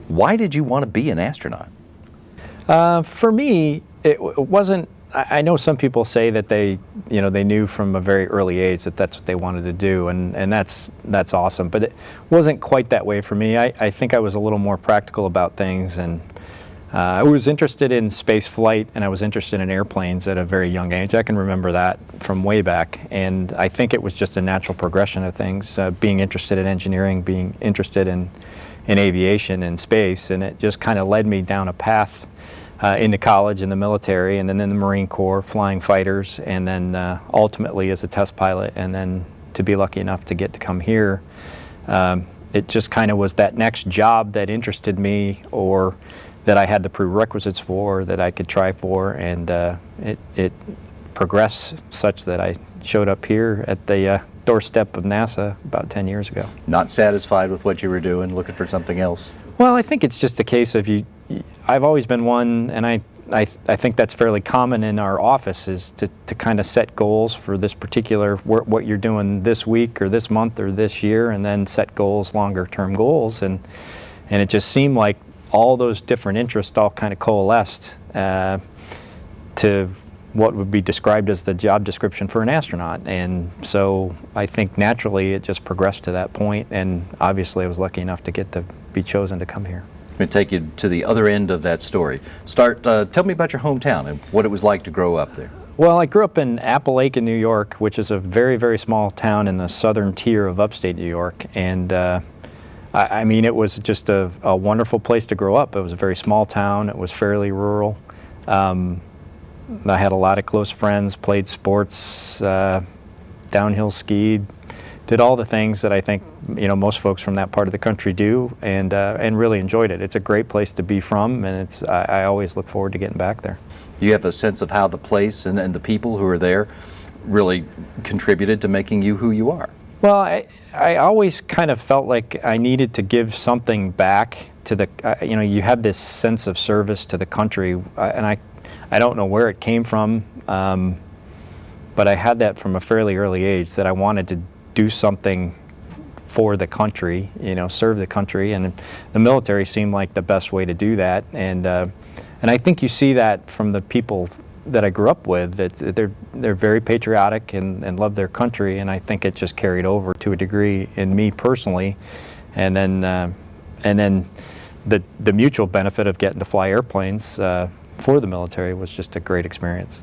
Why did you want to be an astronaut? For me, it wasn't. I know some people say that they knew from a very early age that that's what they wanted to do, and that's awesome. But it wasn't quite that way for me. I think I was a little more practical about things, and I was interested in space flight, and I was interested in airplanes at a very young age. I can remember that from way back, and I think it was just a natural progression of things, being interested in engineering, being interested in aviation and space, and it just kind of led me down a path into college and the military, and then in the Marine Corps, flying fighters, and then ultimately as a test pilot, and then to be lucky enough to get to come here. It just kind of was that next job that interested me, or that I had the prerequisites for, that I could try for, and it progressed such that I showed up here at the doorstep of NASA about 10 years ago. Not satisfied with what you were doing, looking for something else? Well, I think it's just a case of I've always been one, and I think that's fairly common in our office, is to kind of set goals for this particular, what you're doing this week or this month or this year, and then set goals, longer term goals, and it just seemed like all those different interests all kind of coalesced to what would be described as the job description for an astronaut. And so I think naturally it just progressed to that point, and obviously I was lucky enough to get to be chosen to come here. I'm going to take you to the other end of that story. Tell me about your hometown and what it was like to grow up there. Well, I grew up in Appalachian, New York, which is a very, very small town in the southern tier of upstate New York, and I mean, it was just a wonderful place to grow up. It was a very small town. It was fairly rural. I had a lot of close friends, played sports, downhill skied, did all the things that I think most folks from that part of the country do, and really enjoyed it. It's a great place to be from, and I always look forward to getting back there. You have a sense of how the place and the people who are there really contributed to making you who you are? Well, I always kind of felt like I needed to give something back to the, you have this sense of service to the country, and I don't know where it came from, but I had that from a fairly early age, that I wanted to do something for the country, serve the country, and the military seemed like the best way to do that. And I think you see that from the people that I grew up with, that they're very patriotic and love their country, and I think it just carried over to a degree in me personally, and then the mutual benefit of getting to fly airplanes for the military was just a great experience.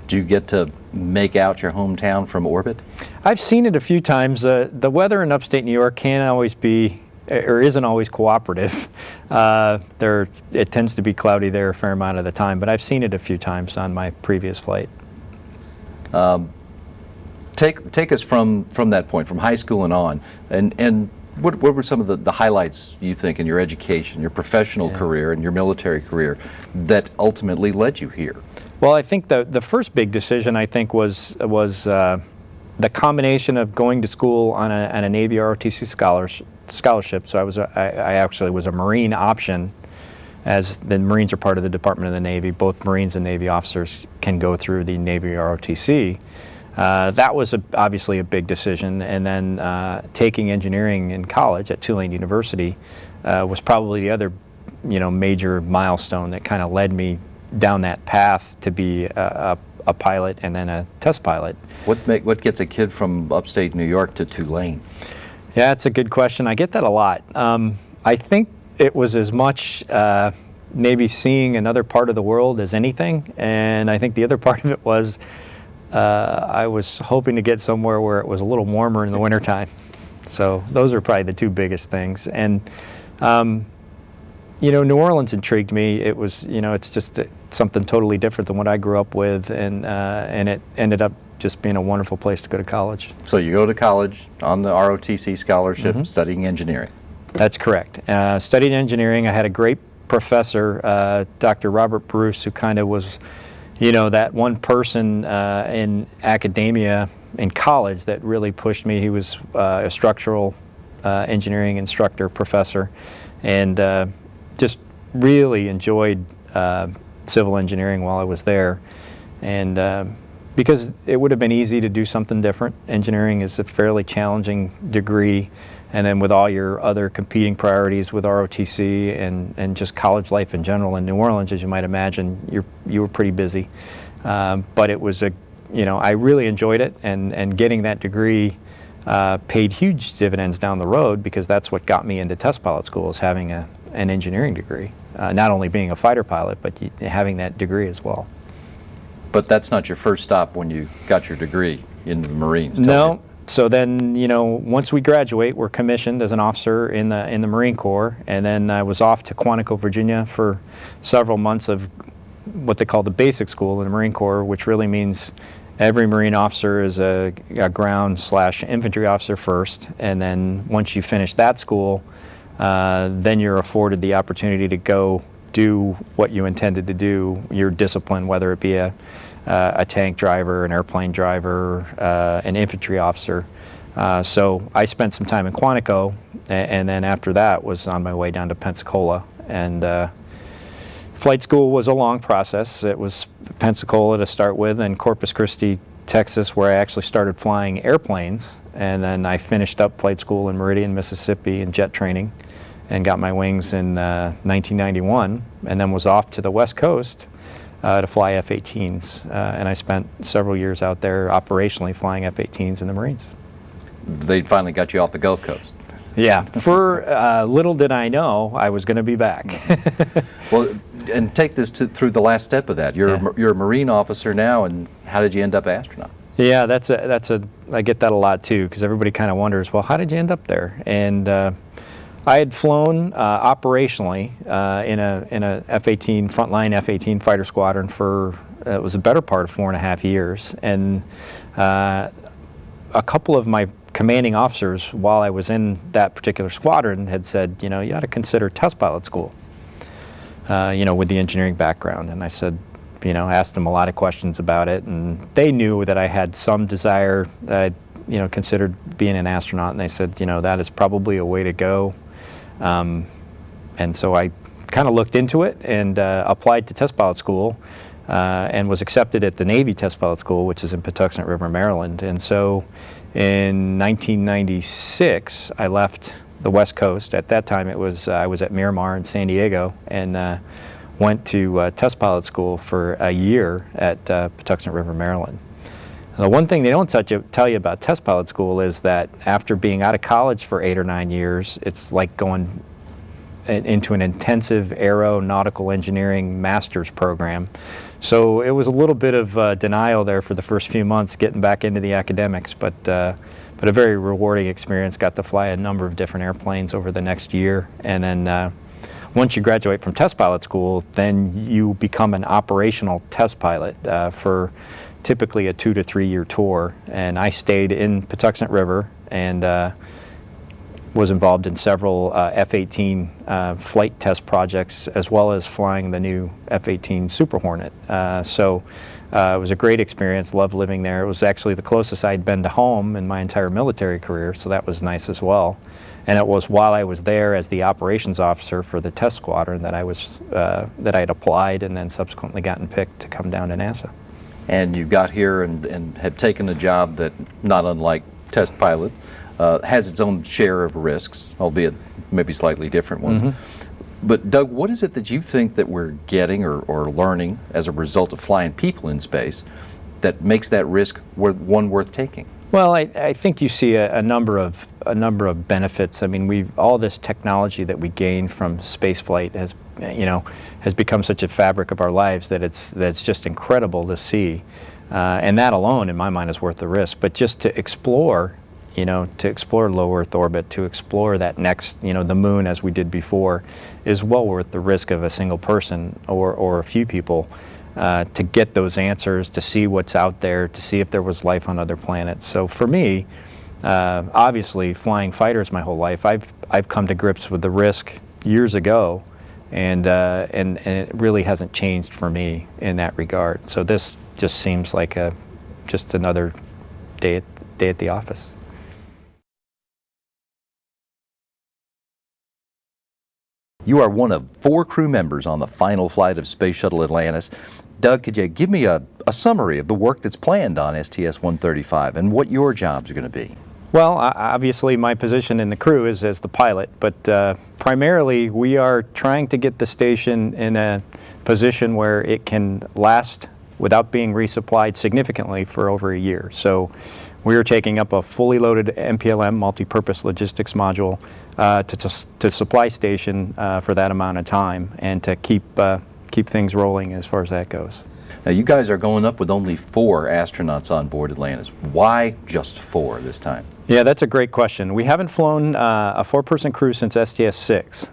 Do you get to make out your hometown from orbit? I've seen it a few times. The weather in upstate New York can't always be, or isn't always cooperative. It tends to be cloudy there a fair amount of the time, but I've seen it a few times on my previous flight. Take us from that point, from high school and on, and what were some of the highlights, you think, in your education, your professional career, and your military career that ultimately led you here? Well, I think the first big decision, I think, was the combination of going to school on a Navy ROTC scholarship. So I actually was a Marine option, as the Marines are part of the Department of the Navy. Both Marines and Navy officers can go through the Navy ROTC. That was obviously a big decision, and then taking engineering in college at Tulane University was probably the other major milestone that kind of led me down that path to be a pilot and then a test pilot. What gets a kid from upstate New York to Tulane? Yeah, that's a good question. I get that a lot. I think it was as much maybe seeing another part of the world as anything, and I think the other part of it was I was hoping to get somewhere where it was a little warmer in the wintertime. So those are probably the two biggest things. And New Orleans intrigued me. It was, it's just something totally different than what I grew up with, and it ended up just being a wonderful place to go to college. So you go to college on the ROTC scholarship, studying engineering. That's correct. Studied engineering. I had a great professor, Dr. Robert Bruce, who kind of was, that one person in academia in college that really pushed me. He was a structural engineering instructor, professor, and just really enjoyed civil engineering while I was there. And because it would have been easy to do something different. Engineering is a fairly challenging degree, And then with all your other competing priorities with ROTC and just college life in general in New Orleans, as you might imagine, you were pretty busy. But it was I really enjoyed it, and getting that degree paid huge dividends down the road, because that's what got me into test pilot school, is having an engineering degree. Not only being a fighter pilot, but having that degree as well. But that's not your first stop when you got your degree in the Marines. No. So then, once we graduate, we're commissioned as an officer in the Marine Corps, and then I was off to Quantico, Virginia for several months of what they call the basic school in the Marine Corps, which really means every Marine officer is a ground/infantry officer first, and then once you finish that school, then you're afforded the opportunity to go do what you intended to do, your discipline, whether it be a tank driver, an airplane driver, an infantry officer. So I spent some time in Quantico, and then after that was on my way down to Pensacola. And flight school was a long process. It was Pensacola to start with, and Corpus Christi, Texas, where I actually started flying airplanes. And then I finished up flight school in Meridian, Mississippi in jet training, and got my wings in 1991, and then was off to the West Coast to fly F-18s. And I spent several years out there operationally flying F-18s in the Marines. They finally got you off the Gulf Coast. Yeah, for little did I know I was going to be back. Well, and take this through the last step of that. You're a Marine officer now, and how did you end up astronaut? Yeah, I get that a lot too, because everybody kind of wonders, well, how did you end up there? And I had flown operationally in a F-18 frontline F-18 fighter squadron for it was a better part of 4.5 years, and a couple of my commanding officers, while I was in that particular squadron, had said, you ought to consider test pilot school, with the engineering background. And I said, asked them a lot of questions about it, and they knew that I had some desire, that I'd, considered being an astronaut, and they said, that is probably a way to go. And so I kind of looked into it and applied to test pilot school, and was accepted at the Navy Test Pilot School, which is in Patuxent River, Maryland. And so in 1996, I left the West Coast. At that time, I was at Miramar in San Diego, and went to test pilot school for a year at Patuxent River, Maryland. The one thing they don't tell you about test pilot school is that after being out of college for 8 or 9 years, it's like going into an intensive aeronautical engineering master's program. So it was a little bit of denial there for the first few months, getting back into the academics, but a very rewarding experience. Got to fly a number of different airplanes over the next year, and then once you graduate from test pilot school, then you become an operational test pilot for typically a 2 to 3 year tour. And I stayed in Patuxent River and was involved in several F-18 flight test projects, as well as flying the new F-18 Super Hornet. So it was a great experience, loved living there. It was actually the closest I'd been to home in my entire military career, so that was nice as well. And it was while I was there as the operations officer for the test squadron that I had applied and then subsequently gotten picked to come down to NASA. And you got here and have taken a job that, not unlike test pilot, has its own share of risks, albeit maybe slightly different ones. Mm-hmm. But Doug, what is it that you think that we're getting or learning as a result of flying people in space that makes that risk one worth taking? Well, I think you see a number of benefits. I mean, all this technology that we gain from spaceflight has become such a fabric of our lives that's just incredible to see, and that alone, in my mind, is worth the risk. But just to explore low Earth orbit, to explore that next, the moon as we did before, is well worth the risk of a single person or a few people. To get those answers, to see what's out there, to see if there was life on other planets. So for me, obviously flying fighters my whole life, I've come to grips with the risk years ago, and it really hasn't changed for me in that regard. So this just seems like just another day at the office. You are one of 4 crew members on the final flight of Space Shuttle Atlantis. Doug, could you give me a summary of the work that's planned on STS-135 and what your jobs are going to be? Well, obviously my position in the crew is as the pilot, but primarily we are trying to get the station in a position where it can last without being resupplied significantly for over a year. So we are taking up a fully loaded MPLM, multi-purpose logistics module, to supply station for that amount of time and to keep things rolling as far as that goes. Now, you guys are going up with only 4 astronauts on board Atlantis. Why just 4 this time? Yeah, that's a great question. We haven't flown a 4-person crew since STS-6.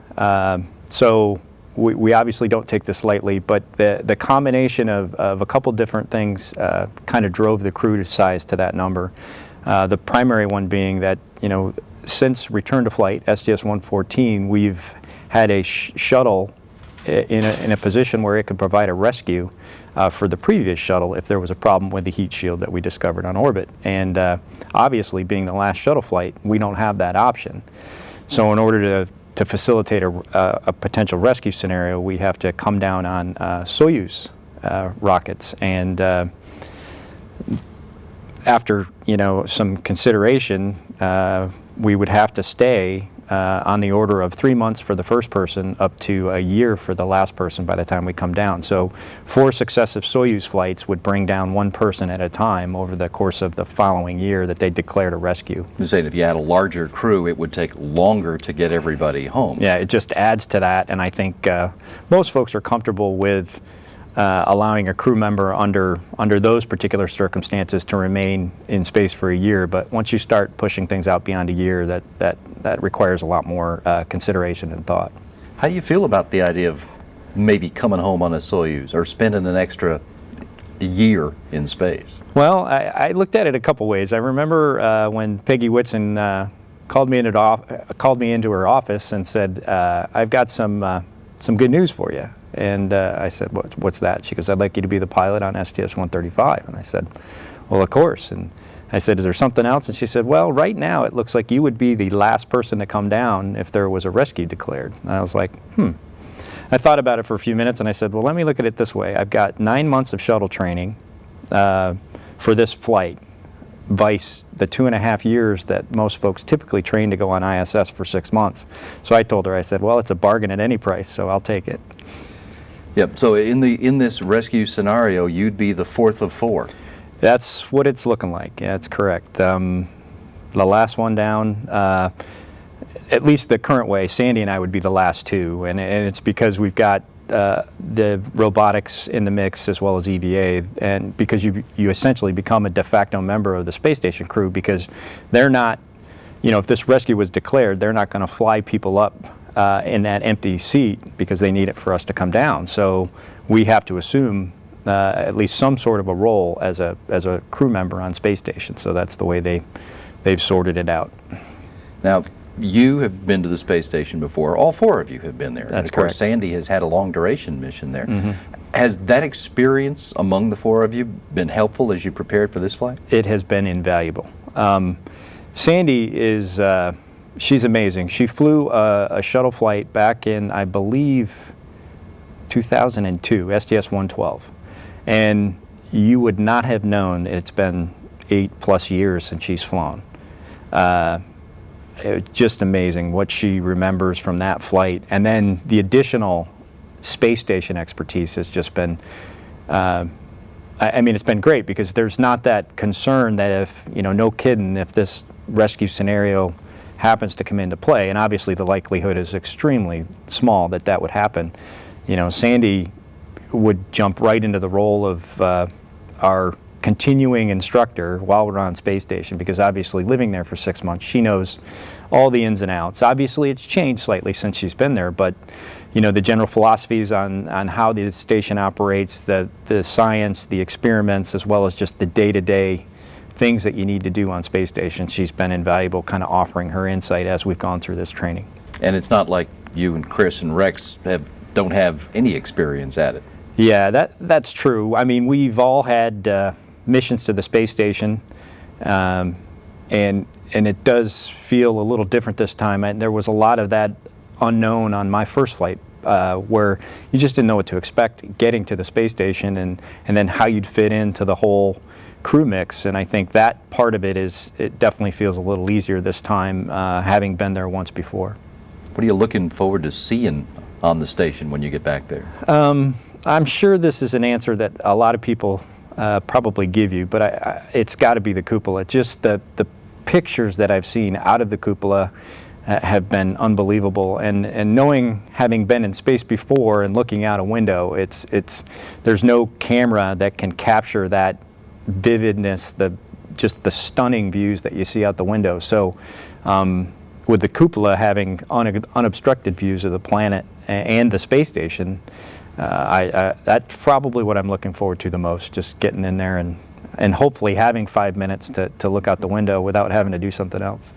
So we obviously don't take this lightly, but the combination of a couple different things kind of drove the crew size to that number. The primary one being that, since return to flight, STS-114, we've had a shuttle in a position where it could provide a rescue for the previous shuttle if there was a problem with the heat shield that we discovered on orbit. And obviously, being the last shuttle flight, we don't have that option. So in order to facilitate a potential rescue scenario, we have to come down on Soyuz rockets. And after some consideration, we would have to stay on the order of 3 months for the first person, up to a year for the last person by the time we come down. So 4 successive Soyuz flights would bring down 1 person at a time over the course of the following year that they declared a rescue. You're saying if you had a larger crew, it would take longer to get everybody home. Yeah, it just adds to that, and I think most folks are comfortable with allowing a crew member under those particular circumstances to remain in space for a year. But once you start pushing things out beyond a year, that requires a lot more consideration and thought. How do you feel about the idea of maybe coming home on a Soyuz or spending an extra year in space? Well, I looked at it a couple ways. I remember when Peggy Whitson called me into her office and said, "I've got some good news for you." And I said, what's that? She goes, "I'd like you to be the pilot on STS-135. And I said, "Well, of course." And I said, "Is there something else?" And she said, "Well, right now it looks like you would be the last person to come down if there was a rescue declared." And I was like, I thought about it for a few minutes and I said, well, let me look at it this way. I've got 9 months of shuttle training for this flight, vice the 2.5 years that most folks typically train to go on ISS for 6 months. So I told her, I said, well, it's a bargain at any price, so I'll take it. Yep. So in this rescue scenario, you'd be the 4th of 4. That's what it's looking like. Yeah, that's correct. The last one down, at least the current way, Sandy and I would be the last 2, and it's because we've got the robotics in the mix as well as EVA, and because you essentially become a de facto member of the space station crew, because they're not, if this rescue was declared, they're not going to fly people up in that empty seat because they need it for us to come down. So we have to assume at least some sort of a role as a crew member on space station. So that's the way they've sorted it out. Now, you have been to the space station before. All 4 of you have been there. That's and of course, correct. Sandy has had a long duration mission there. Mm-hmm. Has that experience among the 4 of you been helpful as you prepared for this flight? It has been invaluable. Sandy is, she's amazing. She flew a shuttle flight back in, I believe, 2002, STS-112. And you would not have known it's been 8+ years since she's flown. It's just amazing what she remembers from that flight. And then the additional space station expertise has just been, I mean, it's been great because there's not that concern that if, no kidding, if this rescue scenario happens to come into play, and obviously the likelihood is extremely small that would happen, Sandy would jump right into the role of our continuing instructor while we're on space station, because obviously living there for 6 months, she knows all the ins and outs. Obviously it's changed slightly since she's been there, but the general philosophies on how the station operates, the science, the experiments, as well as just the day-to-day things that you need to do on space station, she's been invaluable, kind of offering her insight as we've gone through this training. And it's not like you and Chris and Rex don't have any experience at it. Yeah, that's true. I mean, we've all had missions to the space station, and it does feel a little different this time. And there was a lot of that unknown on my first flight, where you just didn't know what to expect getting to the space station, and then how you'd fit into the whole crew mix, and I think that part of it definitely feels a little easier this time, having been there once before. What are you looking forward to seeing on the station when you get back there? I'm sure this is an answer that a lot of people probably give you, but it's got to be the cupola. Just the pictures that I've seen out of the cupola have been unbelievable, and knowing, having been in space before and looking out a window, there's no camera that can capture that vividness, just the stunning views that you see out the window. So with the cupola having unobstructed views of the planet and the space station, that's probably what I'm looking forward to the most, just getting in there and hopefully having 5 minutes to look out the window without having to do something else.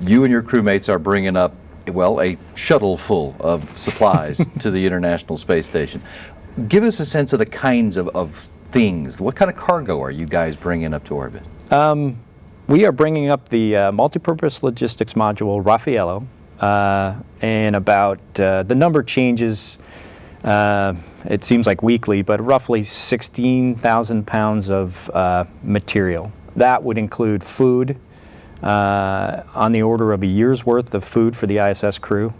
You and your crewmates are bringing up, well, a shuttle full of supplies to the International Space Station. Give us a sense of the kinds of things. What kind of cargo are you guys bringing up to orbit? We are bringing up the multipurpose logistics module Raffaello, and about, the number changes, it seems like weekly, but roughly 16,000 pounds of material. That would include food, on the order of a year's worth of food for the ISS crew,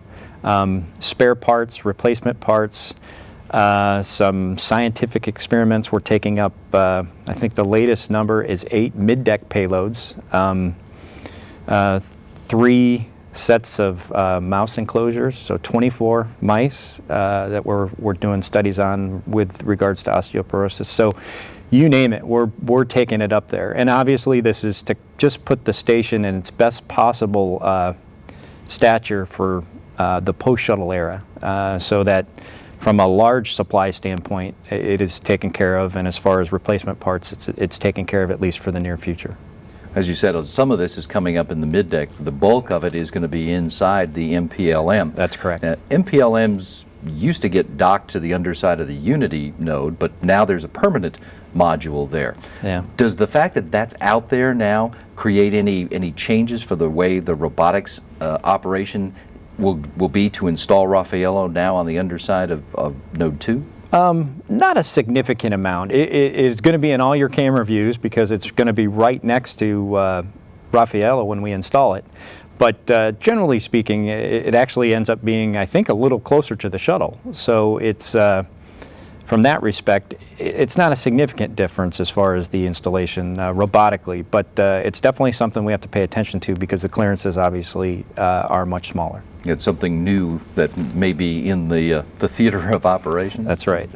spare parts, replacement parts, some scientific experiments. We're taking up, I think the latest number is 8 mid-deck payloads, 3 sets of mouse enclosures, so 24 mice that we're doing studies on with regards to osteoporosis. So you name it, we're taking it up there. And obviously this is to just put the station in its best possible stature for the post-shuttle era, so that from a large supply standpoint, it is taken care of, and as far as replacement parts, it's taken care of at least for the near future. As you said, some of this is coming up in the mid-deck. The bulk of it is going to be inside the MPLM. That's correct. MPLMs used to get docked to the underside of the Unity node, but now there's a permanent module there. Yeah. Does the fact that that's out there now create any changes for the way the robotics operation will be to install Raffaello now on the underside of Node 2? Not a significant amount. It is going to be in all your camera views because it's going to be right next to Raffaello when we install it. But generally speaking, it actually ends up being, I think, a little closer to the shuttle. So it's, from that respect, it's not a significant difference as far as the installation robotically, but it's definitely something we have to pay attention to because the clearances obviously are much smaller. It's something new that may be in the theater of operations. That's right.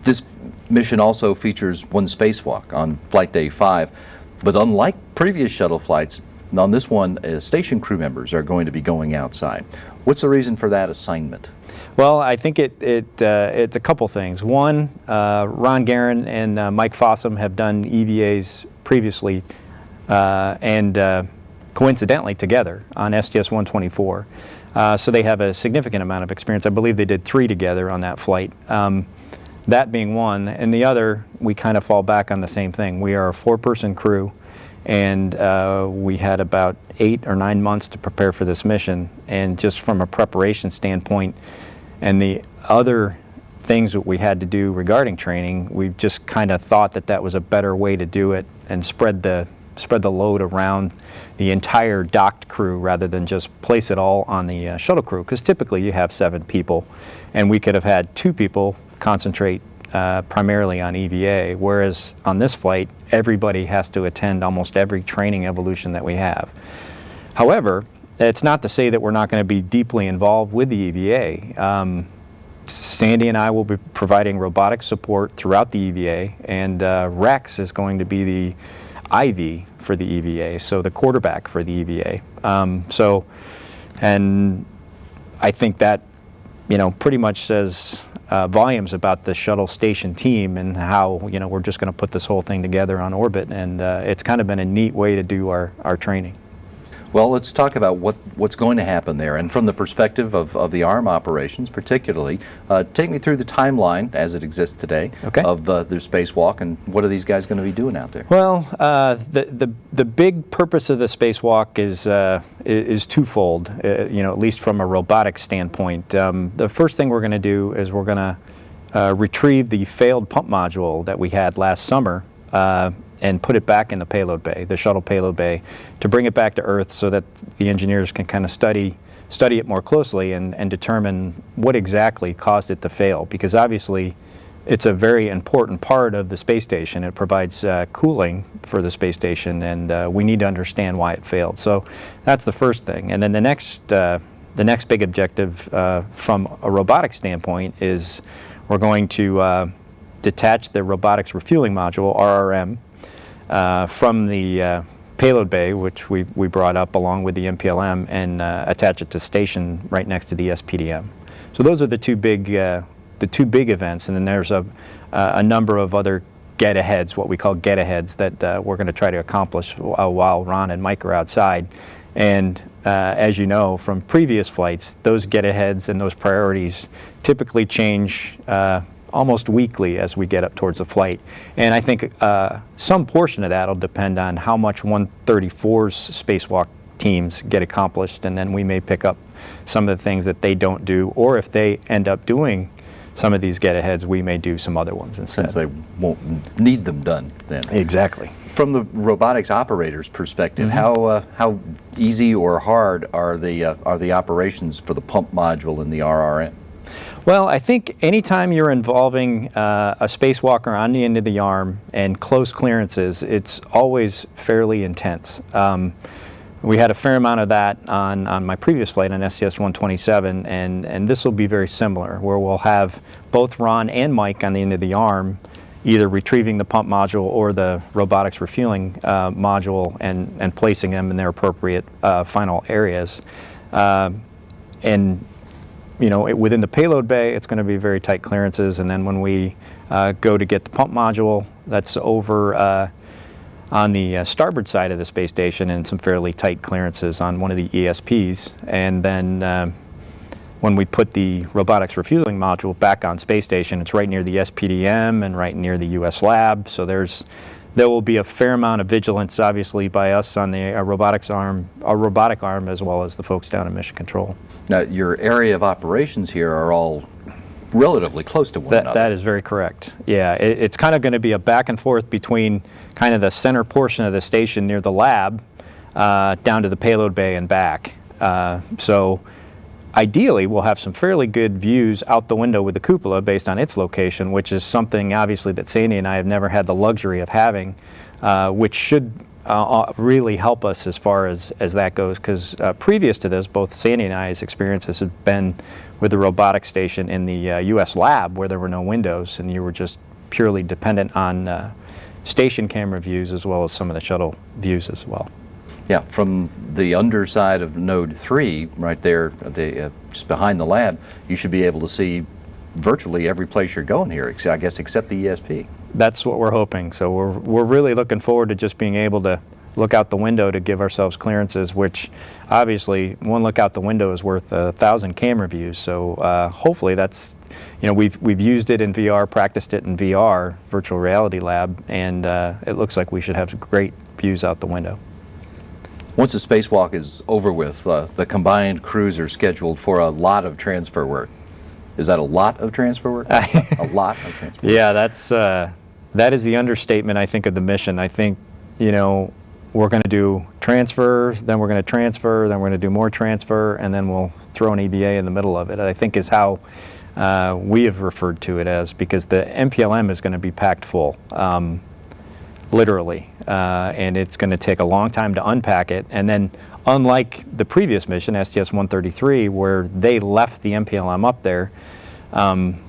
This mission also features one spacewalk on flight day 5, but unlike previous shuttle flights, on this one, station crew members are going to be going outside. What's the reason for that assignment? Well, I think it's a couple things. One, Ron Guerin and Mike Fossum have done EVAs previously, and coincidentally together on STS-124. So they have a significant amount of experience. I believe they did 3 together on that flight. That being one, and the other, we kind of fall back on the same thing. We are a 4-person crew, and we had about 8 or 9 months to prepare for this mission. And just from a preparation standpoint and the other things that we had to do regarding training, we just kind of thought that that was a better way to do it and spread the load around the entire docked crew rather than just place it all on the shuttle crew, because typically you have 7 people, and we could have had 2 people concentrate primarily on EVA, whereas on this flight everybody has to attend almost every training evolution that we have. However, it's not to say that we're not going to be deeply involved with the EVA. Sandy and I will be providing robotic support throughout the EVA, and Rex is going to be the IV for the EVA, so the quarterback for the EVA. And I think that, pretty much says volumes about the shuttle station team and how, we're just going to put this whole thing together on orbit, and it's kind of been a neat way to do our training. Well, let's talk about what's going to happen there, and from the perspective of the ARM operations particularly, take me through the timeline as it exists today. Okay. Of their spacewalk, and what are these guys going to be doing out there? Well, the big purpose of the spacewalk is twofold, at least from a robotic standpoint. The first thing we're going to do is we're going to retrieve the failed pump module that we had last summer and put it back in the payload bay, the shuttle payload bay, to bring it back to Earth so that the engineers can kind of study it more closely and determine what exactly caused it to fail. Because obviously, it's a very important part of the space station. It provides cooling for the space station, and we need to understand why it failed. So that's the first thing. And then the next big objective from a robotics standpoint is we're going to detach the robotics refueling module, RRM, from the payload bay, which we brought up along with the MPLM, and attach it to station right next to the SPDM. So those are the two big events, and then there's a number of other get-aheads, what we call get-aheads, that we're going to try to accomplish while Ron and Mike are outside. And as you know from previous flights, those get-aheads and those priorities typically change almost weekly as we get up towards the flight. And I think some portion of that will depend on how much 134's spacewalk teams get accomplished, and then we may pick up some of the things that they don't do, or if they end up doing some of these get-aheads, we may do some other ones instead. Since they won't need them done then. Exactly. From the robotics operator's perspective, how easy or hard are the operations for the pump module and the RRM? Well, I think anytime you're involving a spacewalker on the end of the arm and close clearances, it's always fairly intense. We had a fair amount of that on my previous flight on STS-127, and this will be very similar, where we'll have both Ron and Mike on the end of the arm, either retrieving the pump module or the robotics refueling module and placing them in their appropriate final areas. And you know, within the payload bay, it's going to be very tight clearances, and then when we go to get the pump module, that's over on the starboard side of the space station, and some fairly tight clearances on one of the ESPs. And then when we put the robotics refueling module back on space station, it's right near the SPDM and right near the US lab. So there will be a fair amount of vigilance, obviously, by us on the robotic arm, as well as the folks down in Mission Control. Now, your area of operations here are all relatively close to one another. That is very correct. Yeah, it's kind of going to be a back and forth between kind of the center portion of the station near the lab down to the payload bay and back. So ideally, we'll have some fairly good views out the window with the cupola based on its location, which is something obviously that Sandy and I have never had the luxury of having, which should really help us as far as that goes, because previous to this, both Sandy and I's experiences have been with the robotics station in the US lab, where there were no windows and you were just purely dependent on station camera views as well as some of the shuttle views as well. Yeah, from the underside of Node 3, right there, just behind the lab, you should be able to see virtually every place you're going here, I guess, except the ESP. That's what we're hoping. So we're really looking forward to just being able to look out the window to give ourselves clearances, which obviously one look out the window is worth 1,000 camera views. So hopefully that's, you know, we've used it in VR, practiced it in VR, virtual reality lab, and it looks like we should have great views out the window. Once the spacewalk is over with, the combined crews are scheduled for a lot of transfer work. Is that a lot of transfer work? A lot of transfer work? Yeah, that is the understatement, I think, of the mission. I think, you know, we're going to do transfer, then we're going to transfer, then we're going to do more transfer, and then we'll throw an EVA in the middle of it, I think is how we have referred to it as, because the MPLM is going to be packed full, literally, and it's going to take a long time to unpack it. And then, unlike the previous mission, STS-133, where they left the MPLM up there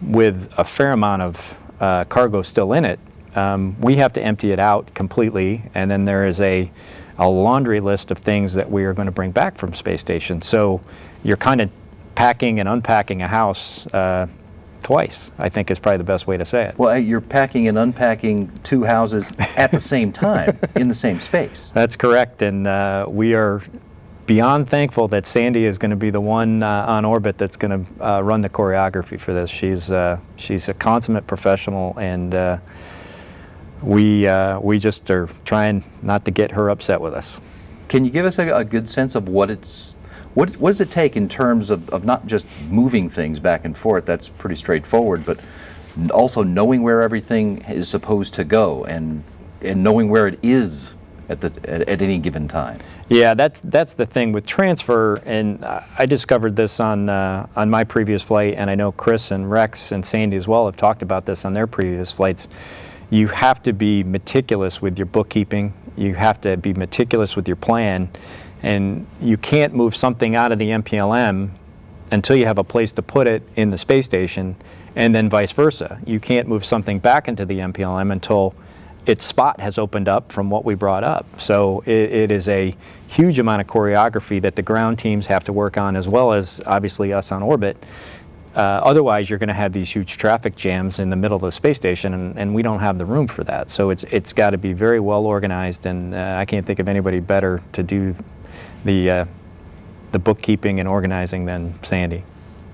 with a fair amount of cargo still in it, we have to empty it out completely, and then there is a laundry list of things that we are going to bring back from space station. So you're kind of packing and unpacking a house twice, I think is probably the best way to say it. Well, you're packing and unpacking two houses at the same time in the same space. That's correct, and we are beyond thankful that Sandy is going to be the one on orbit that's going to run the choreography for this. She's a consummate professional, and we just are trying not to get her upset with us. Can you give us a good sense of what does it take in terms of not just moving things back and forth? That's pretty straightforward, but also knowing where everything is supposed to go, and and knowing where it is at any given time. Yeah, that's the thing with transfer, and I discovered this on my previous flight, and I know Chris and Rex and Sandy as well have talked about this on their previous flights. You have to be meticulous with your bookkeeping. You have to be meticulous with your plan, and you can't move something out of the MPLM until you have a place to put it in the space station, and then vice versa. You can't move something back into the MPLM until its spot has opened up from what we brought up. So it is a huge amount of choreography that the ground teams have to work on, as well as obviously us on orbit. Otherwise, you're going to have these huge traffic jams in the middle of the space station, and we don't have the room for that. So it's got to be very well organized, and I can't think of anybody better to do the bookkeeping and organizing than Sandy.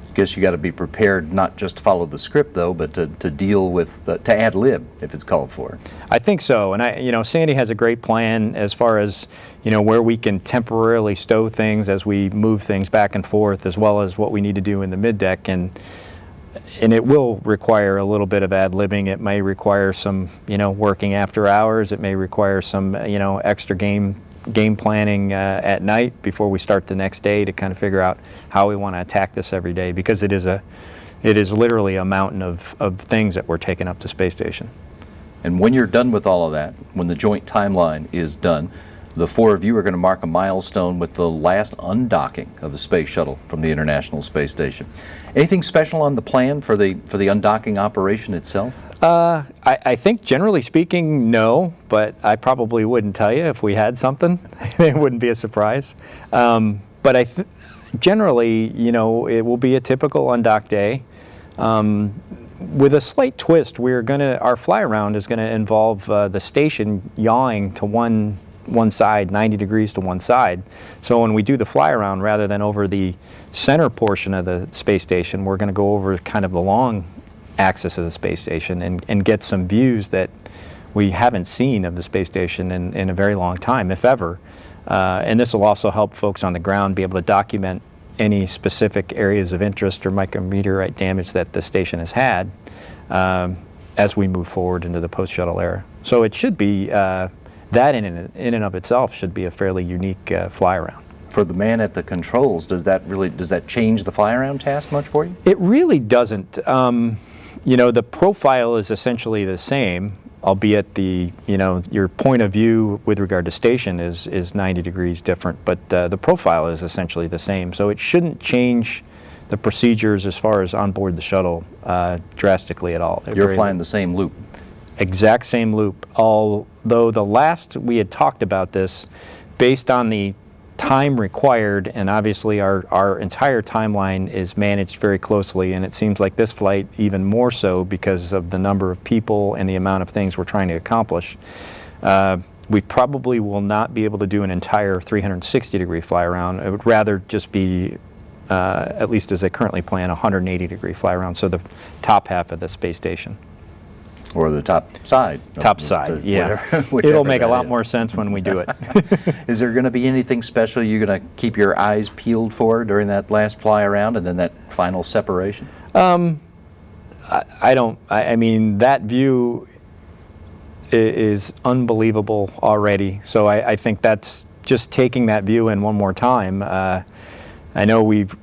I guess you got to be prepared not just to follow the script, though, but to deal with, to ad lib if it's called for. I think so, and Sandy has a great plan as far as where we can temporarily stow things as we move things back and forth, as well as what we need to do in the mid-deck, and it will require a little bit of ad libbing. It may require some working after hours. It may require some extra game planning at night before we start the next day to kind of figure out how we want to attack this every day, because it is literally a mountain of things that we're taking up to space station. And when you're done with all of that, when the joint timeline is done, the four of you are going to mark a milestone with the last undocking of the space shuttle from the International Space Station. Anything special on the plan for the undocking operation itself? I think generally speaking, no, but I probably wouldn't tell you if we had something. It wouldn't be a surprise. But generally, it will be a typical undock day. With a slight twist, our fly around is going to involve the station yawing to one side, 90 degrees to one side. So when we do the fly around, rather than over the center portion of the space station, we're going to go over kind of the long axis of the space station and get some views that we haven't seen of the space station in a very long time, if ever. And this will also help folks on the ground be able to document any specific areas of interest or micrometeorite damage that the station has had as we move forward into the post-shuttle era. So it should be that in and of itself should be a fairly unique fly around. For the man at the controls, does that change the fly around task much for you? It really doesn't. The profile is essentially the same, albeit your point of view with regard to station is 90 degrees different, but the profile is essentially the same. So it shouldn't change the procedures as far as on board the shuttle drastically at all. You're flying the same loop. Exact same loop, although the last we had talked about this based on the time required, and obviously our entire timeline is managed very closely, and it seems like this flight even more so because of the number of people and the amount of things we're trying to accomplish. We probably will not be able to do an entire 360-degree fly around. It would rather just be, at least as they currently plan, a 180-degree fly around, so the top half of the space station. Or the top side. Top side, yeah. Whichever it'll make a that lot is. more sense when we do it. Is there going to be anything special you're going to keep your eyes peeled for during that last fly around and then that final separation? I mean, that view is unbelievable already. So I think that's just taking that view in one more time. I know we've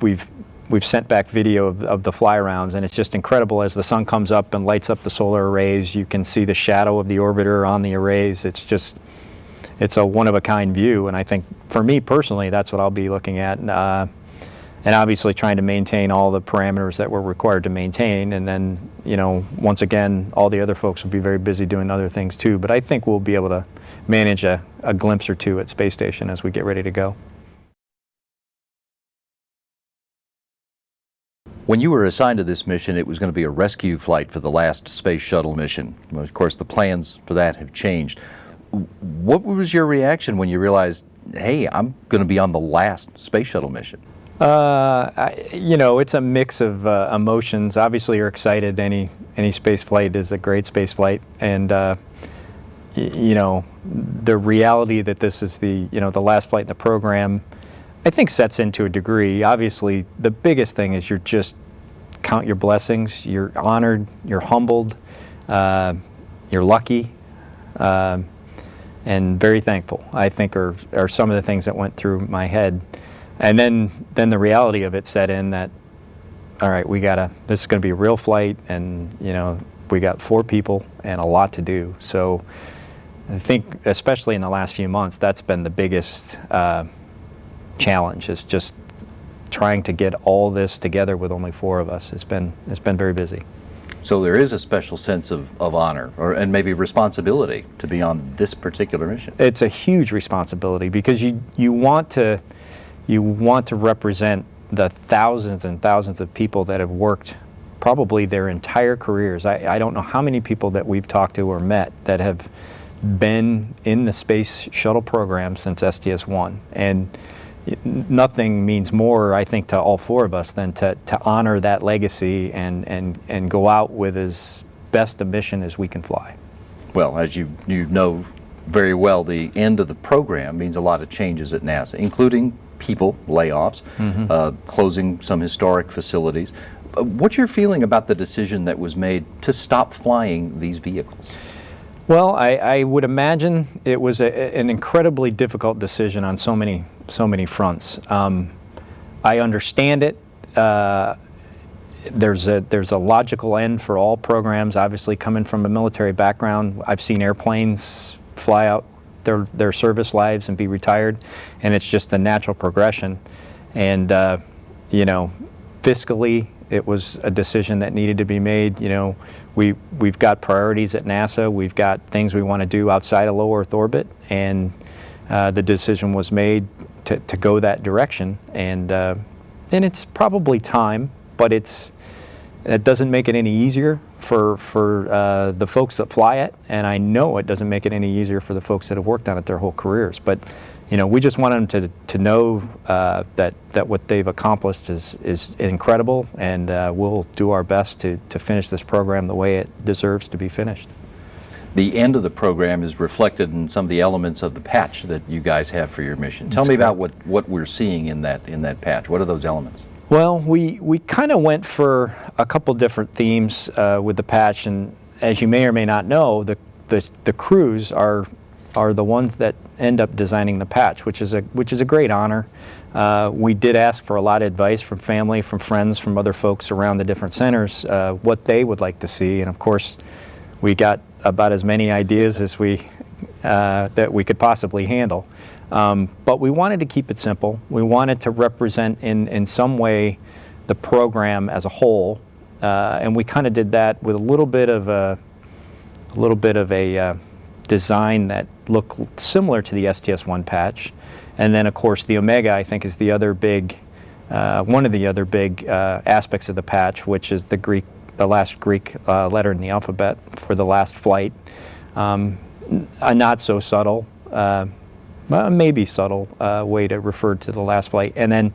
sent back video of the fly arounds, and it's just incredible as the sun comes up and lights up the solar arrays. You can see the shadow of the orbiter on the arrays. It's a one-of-a-kind view, and I think for me personally, that's what I'll be looking at. And obviously trying to maintain all the parameters that we're required to maintain, and then, once again, all the other folks will be very busy doing other things too. But I think we'll be able to manage a glimpse or two at Space Station as we get ready to go. When you were assigned to this mission, it was going to be a rescue flight for the last space shuttle mission. Well, of course, the plans for that have changed. What was your reaction when you realized, hey, I'm going to be on the last space shuttle mission? It's a mix of emotions. Obviously, you're excited. Any space flight is a great space flight, and the reality that this is the last flight in the program, I think sets into a degree. Obviously, the biggest thing is you're just count your blessings. You're honored. You're humbled. You're lucky. and very thankful, I think, are some of the things that went through my head. And then the reality of it set in that, all right, this is going to be a real flight, and we got 4 people and a lot to do. So I think, especially in the last few months, that's been the biggest challenge, is just trying to get all this together with only 4 of us. It's been very busy. So there is a special sense of honor and maybe responsibility to be on this particular mission. It's a huge responsibility, because you want to represent the thousands and thousands of people that have worked probably their entire careers. I don't know how many people that we've talked to or met that have been in the space shuttle program since STS-1, and nothing means more, I think, to all 4 of us than to honor that legacy and go out with as best a mission as we can fly. Well, as you know very well, the end of the program means a lot of changes at NASA, including people, layoffs, closing some historic facilities. What's your feeling about the decision that was made to stop flying these vehicles? Well, I would imagine it was an incredibly difficult decision on so many fronts. I understand it. There's a logical end for all programs. Obviously, coming from a military background, I've seen airplanes fly out their service lives and be retired, and it's just the natural progression. And fiscally, it was a decision that needed to be made. We've got priorities at NASA. We've got things we want to do outside of low Earth orbit, and the decision was made to go that direction. And it's probably time, but it doesn't make it any easier for the folks that fly it, and I know it doesn't make it any easier for the folks that have worked on it their whole careers. But we just want them to know that what they've accomplished is incredible, and we'll do our best to finish this program the way it deserves to be finished. The end of the program is reflected in some of the elements of the patch that you guys have for your mission. Tell me about what we're seeing in that patch. What are those elements? Well, we kind of went for a couple different themes with the patch, and as you may or may not know, the crews are the ones that end up designing the patch, which is a great honor. We did ask for a lot of advice from family, from friends, from other folks around the different centers, what they would like to see, and of course, we got about as many ideas as that we could possibly handle. But we wanted to keep it simple. We wanted to represent in some way the program as a whole, and we kind of did that with a little bit of a design that looked similar to the STS-1 patch. And then, of course, the Omega, I think, is the other big, one of the other big aspects of the patch, which is the last Greek letter in the alphabet for the last flight. A not so subtle, maybe subtle way to refer to the last flight. And then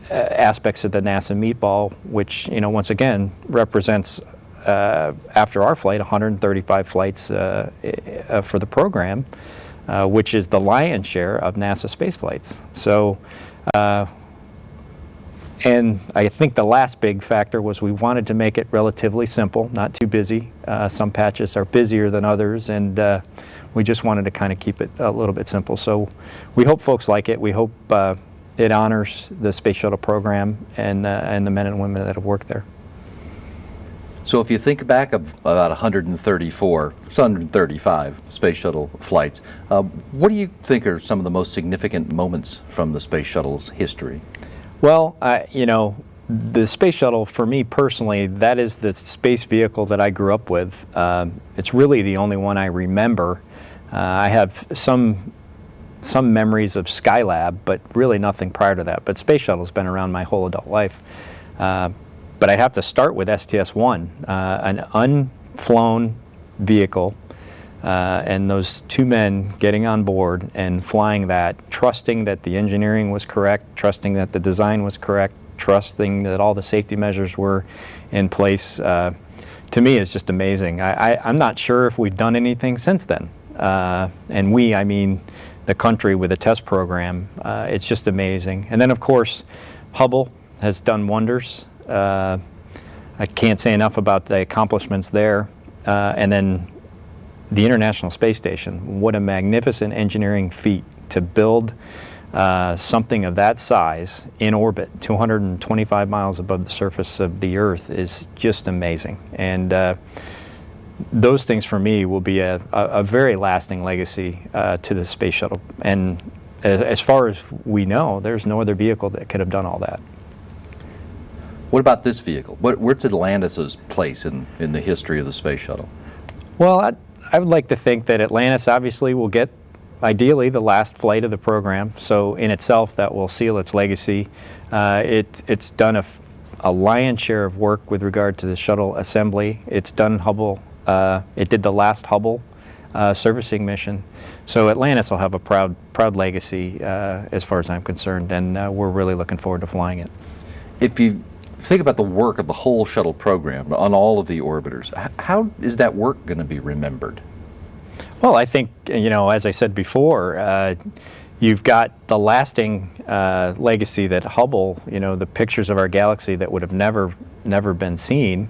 aspects of the NASA meatball, which, once again, represents, after our flight, 135 flights for the program, which is the lion's share of NASA space flights. So, and I think the last big factor was we wanted to make it relatively simple, not too busy. Some patches are busier than others, and we just wanted to kind of keep it a little bit simple. So we hope folks like it. We hope it honors the Space Shuttle program and the men and women that have worked there. So if you think back of about 135 Space Shuttle flights, what do you think are some of the most significant moments from the Space Shuttle's history? Well, the Space Shuttle, for me personally, that is the space vehicle that I grew up with. It's really the only one I remember. I have some memories of Skylab, but really nothing prior to that. But Space Shuttle's been around my whole adult life. But I have to start with STS-1, an unflown vehicle, and those 2 men getting on board and flying that, trusting that the engineering was correct, trusting that the design was correct, trusting that all the safety measures were in place. To me, it's just amazing. I'm not sure if we've done anything since then. And we, I mean the country, with a test program. It's just amazing. And then, of course, Hubble has done wonders. I can't say enough about the accomplishments there. And then the International Space Station, what a magnificent engineering feat to build something of that size in orbit, 225 miles above the surface of the Earth, is just amazing. And those things for me will be a very lasting legacy to the space shuttle. And as far as we know, there's no other vehicle that could have done all that. What about this vehicle? Where's Atlantis' place in the history of the space shuttle? Well, I would like to think that Atlantis obviously will get, ideally, the last flight of the program. So in itself, that will seal its legacy. It's done a lion's share of work with regard to the shuttle assembly. It's done Hubble. It did the last Hubble servicing mission. So Atlantis will have a proud legacy as far as I'm concerned, and we're really looking forward to flying it. If you think about the work of the whole shuttle program on all of the orbiters, how is that work going to be remembered? Well, I think, as I said before, you've got the lasting legacy that Hubble, the pictures of our galaxy that would have never been seen,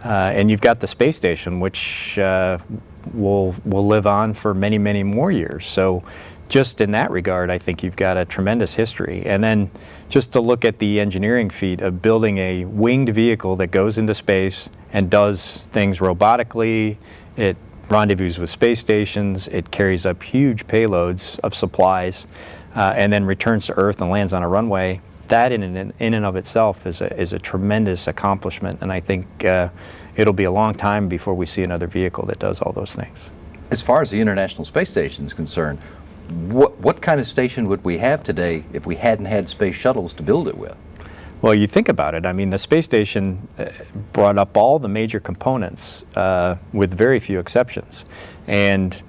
and you've got the space station, which will live on for many, many more years. So just in that regard, I think you've got a tremendous history. And then just to look at the engineering feat of building a winged vehicle that goes into space and does things robotically, it rendezvous with space stations, it carries up huge payloads of supplies, and then returns to Earth and lands on a runway. That in and of itself is a tremendous accomplishment, and I think it'll be a long time before we see another vehicle that does all those things. As far as the International Space Station is concerned, what kind of station would we have today if we hadn't had space shuttles to build it with? Well, you think about it. I mean, the space station brought up all the major components with very few exceptions. And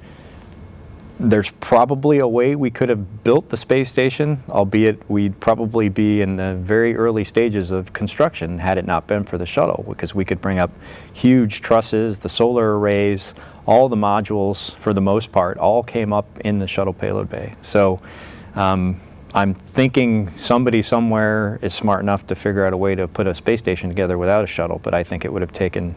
there's probably a way we could have built the space station, albeit we'd probably be in the very early stages of construction had it not been for the shuttle, because we could bring up huge trusses, the solar arrays, all the modules, for the most part, all came up in the shuttle payload bay. So I'm thinking somebody somewhere is smart enough to figure out a way to put a space station together without a shuttle, but I think it would have taken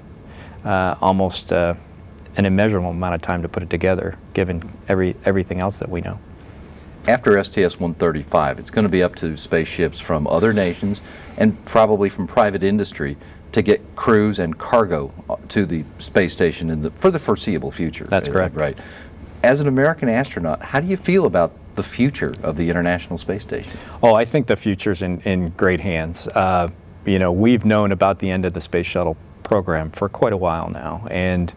almost an immeasurable amount of time to put it together, given everything else that we know. After STS-135, it's going to be up to spaceships from other nations and probably from private industry to get crews and cargo to the space station for the foreseeable future. That's correct. Right. As an American astronaut, how do you feel about the future of the International Space Station? Oh, I think the future's in great hands. We've known about the end of the Space Shuttle program for quite a while now, and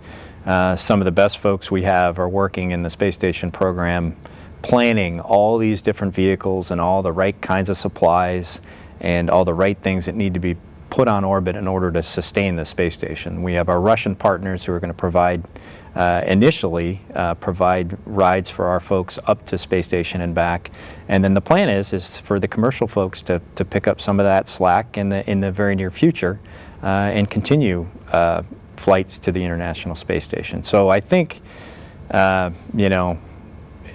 some of the best folks we have are working in the space station program, planning all these different vehicles and all the right kinds of supplies and all the right things that need to be put on orbit in order to sustain the space station. We have our Russian partners who are going to provide, initially, provide rides for our folks up to space station and back. And then the plan is for the commercial folks to pick up some of that slack in the very near future and continue flights to the International Space Station. So I think,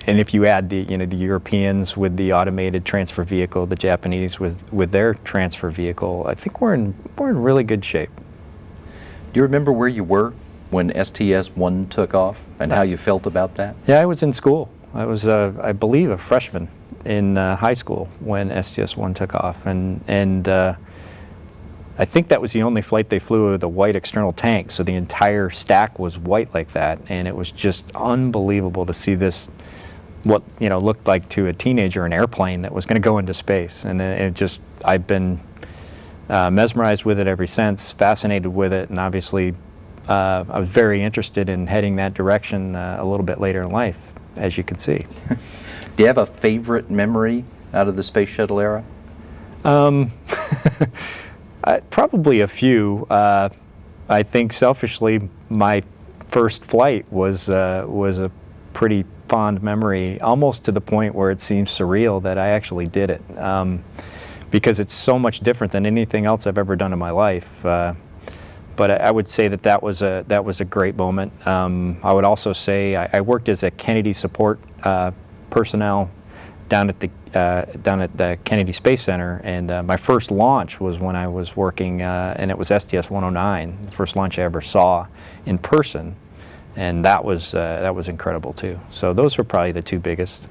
and if you add the Europeans with the automated transfer vehicle, the Japanese with their transfer vehicle, I think we're in really good shape. Do you remember where you were when STS-1 took off and how you felt about that? Yeah, I was in school. I was, I believe, a freshman in high school when STS-1 took off, and I think that was the only flight they flew with a white external tank, so the entire stack was white like that, and it was just unbelievable to see this, what looked like to a teenager an airplane that was going to go into space. And I've been mesmerized with it ever since, fascinated with it, and obviously I was very interested in heading that direction a little bit later in life, as you can see. Do you have a favorite memory out of the space shuttle era? Probably a few. I think selfishly, my first flight was a pretty fond memory, almost to the point where it seems surreal that I actually did it, because it's so much different than anything else I've ever done in my life. But I would say that was a great moment. I would also say I worked as a Kennedy support personnel down at the Kennedy Space Center, and my first launch was when I was working, and it was STS-109, the first launch I ever saw in person. and that was incredible too. So those were probably the two biggest.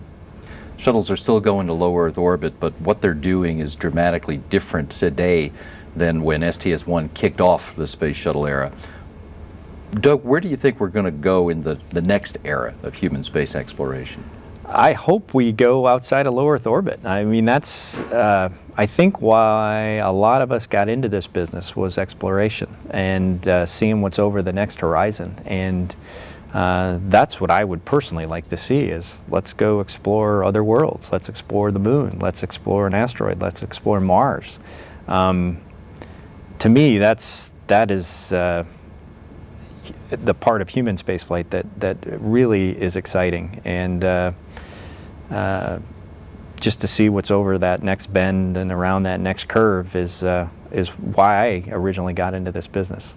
Shuttles are still going to low Earth orbit, but what they're doing is dramatically different today than when STS-1 kicked off the space shuttle era. Doug, where do you think we're going to go in the next era of human space exploration? I hope we go outside of low Earth orbit. I mean, that's, I think why a lot of us got into this business was exploration and seeing what's over the next horizon. And that's what I would personally like to see is let's go explore other worlds. Let's explore the moon. Let's explore an asteroid. Let's explore Mars. To me, that is the part of human spaceflight that really is exciting. And just to see what's over that next bend and around that next curve is why I originally got into this business.